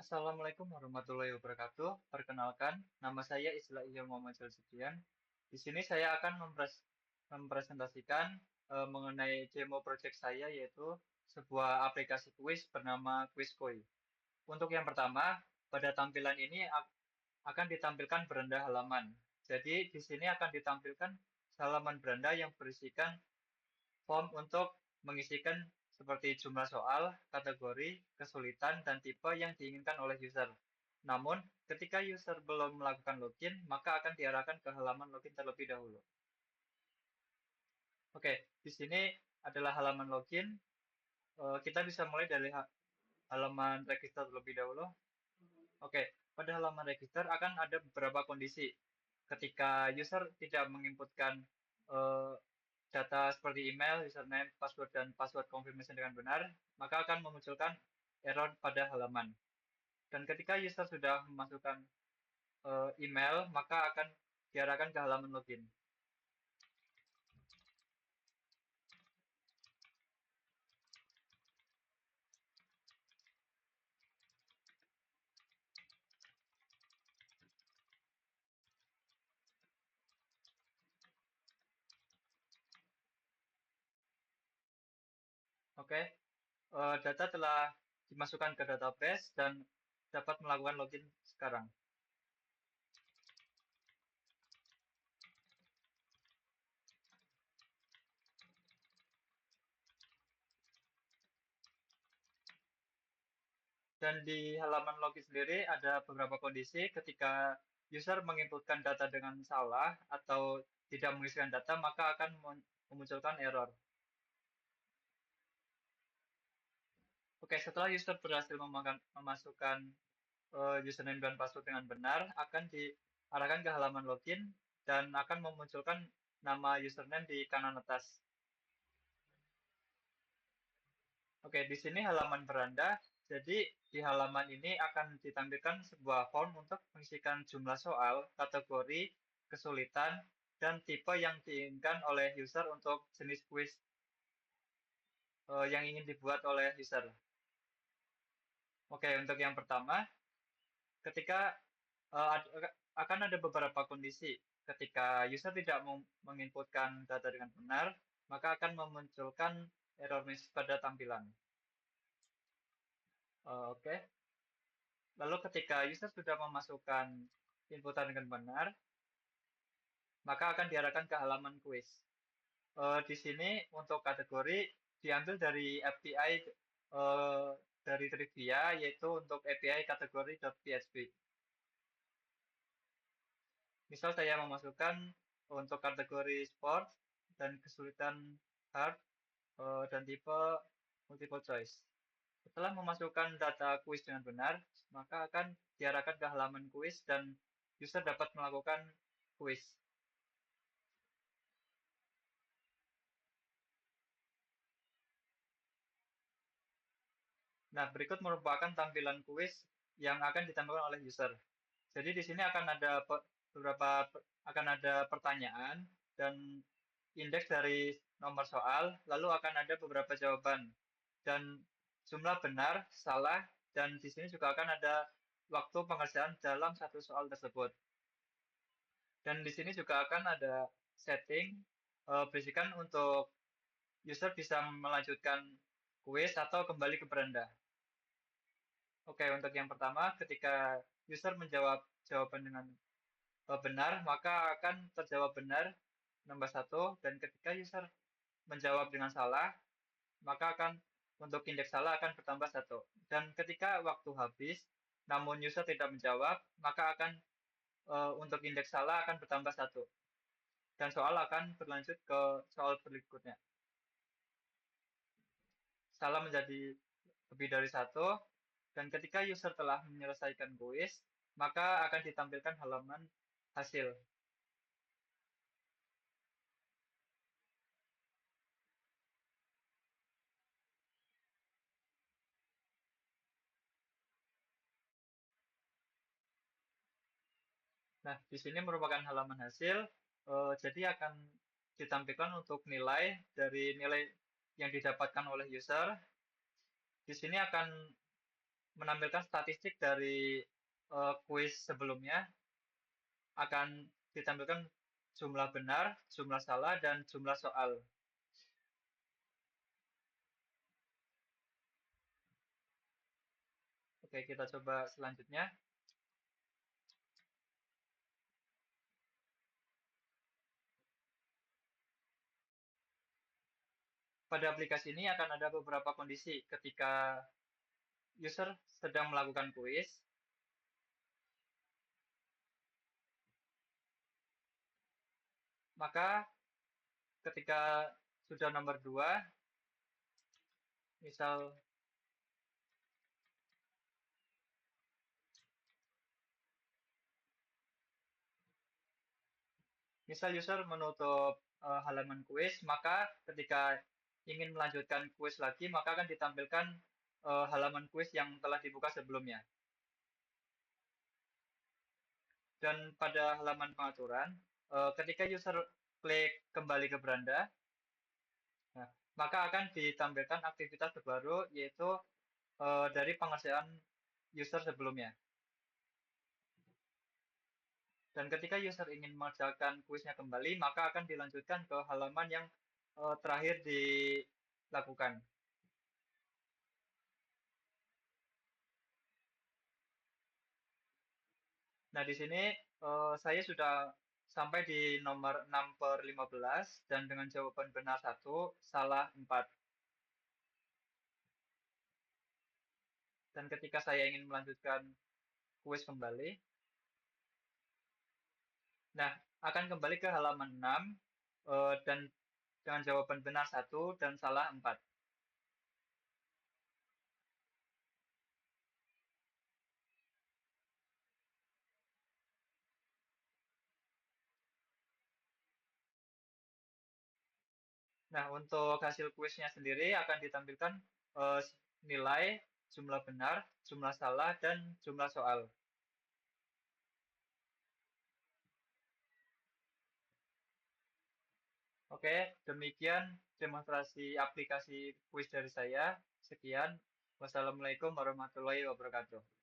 Assalamualaikum warahmatullahi wabarakatuh. Perkenalkan, nama saya Islahiyah Muhammad Jalsidian. Di sini saya akan mempresentasikan mengenai demo project saya, yaitu sebuah aplikasi kuis bernama Quizkoi. Untuk yang pertama, pada tampilan ini akan ditampilkan beranda halaman. Jadi di sini akan ditampilkan halaman beranda yang berisikan form untuk mengisikan seperti jumlah soal, kategori, kesulitan, dan tipe yang diinginkan oleh user. Namun, ketika user belum melakukan login, maka akan diarahkan ke halaman login terlebih dahulu. Oke, di sini adalah halaman login. Kita bisa mulai dari halaman register terlebih dahulu. Oke, pada halaman register akan ada beberapa kondisi. Ketika user tidak menginputkan eh, data seperti email, username, password, dan password confirmation dengan benar, maka akan memunculkan error pada halaman. Dan ketika user sudah memasukkan email, maka akan diarahkan ke halaman login. Oke, data telah dimasukkan ke database dan dapat melakukan login sekarang. Dan di halaman login sendiri ada beberapa kondisi ketika user menginputkan data dengan salah atau tidak mengisikan data, maka akan memunculkan error. Oke, setelah user berhasil memasukkan username dan password dengan benar, akan diarahkan ke halaman login dan akan memunculkan nama username di kanan atas. Oke, di sini halaman beranda. Jadi di halaman ini akan ditampilkan sebuah form untuk mengisikan jumlah soal, kategori, kesulitan, dan tipe yang diinginkan oleh user untuk jenis kuis yang ingin dibuat oleh user. Oke, untuk yang pertama, ketika akan ada beberapa kondisi. Ketika user tidak menginputkan data dengan benar, maka akan memunculkan error message pada tampilan. Oke. Lalu ketika user sudah memasukkan inputan dengan benar, maka akan diarahkan ke halaman kuis. Di sini untuk kategori diambil dari API dari Trivia, yaitu untuk API kategori.php. Misal saya memasukkan untuk kategori sport dan kesulitan hard dan tipe multiple choice. Setelah memasukkan data kuis dengan benar, maka akan diarahkan ke halaman kuis dan user dapat melakukan kuis. Nah, berikut merupakan tampilan kuis yang akan ditampilkan oleh user. Jadi di sini akan ada beberapa akan ada pertanyaan dan indeks dari nomor soal, lalu akan ada beberapa jawaban dan jumlah benar, salah, dan di sini juga akan ada waktu pengerjaan dalam satu soal tersebut. Dan di sini juga akan ada setting berisikan untuk user bisa melanjutkan kuis atau kembali ke beranda. Oke, untuk yang pertama, ketika user menjawab jawaban dengan benar, maka akan terjawab benar nomor satu, dan ketika user menjawab dengan salah, maka akan untuk indeks salah akan bertambah satu. Dan ketika waktu habis, namun user tidak menjawab, maka akan untuk indeks salah akan bertambah satu. Dan soal akan berlanjut ke soal berikutnya. Salah menjadi lebih dari satu, dan ketika user telah menyelesaikan kuis, maka akan ditampilkan halaman hasil. Nah, di sini merupakan halaman hasil, jadi akan ditampilkan untuk nilai dari nilai yang didapatkan oleh user. Di sini akan menampilkan statistik dari kuis sebelumnya, akan ditampilkan jumlah benar, jumlah salah, dan jumlah soal. Oke, kita coba selanjutnya. Pada aplikasi ini akan ada beberapa kondisi ketika user sedang melakukan kuis, maka ketika sudah nomor 2, misal user menutup halaman kuis, maka ketika ingin melanjutkan kuis lagi, maka akan ditampilkan halaman kuis yang telah dibuka sebelumnya. Dan pada halaman pengaturan, ketika user klik kembali ke beranda, nah, maka akan ditampilkan aktivitas terbaru, yaitu dari pengerjaan user sebelumnya. Dan ketika user ingin mengerjakan kuisnya kembali, maka akan dilanjutkan ke halaman yang terakhir dilakukan. Nah, di sini saya sudah sampai di nomor 6/15 dan dengan jawaban benar 1, salah 4. Dan ketika saya ingin melanjutkan kuis kembali, nah, akan kembali ke halaman 6 dan dengan jawaban benar 1 dan salah 4. Nah, untuk hasil kuisnya sendiri akan ditampilkan eh, nilai, jumlah benar, jumlah salah, dan jumlah soal. Oke, demikian demonstrasi aplikasi kuis dari saya. Sekian. Wassalamualaikum warahmatullahi wabarakatuh.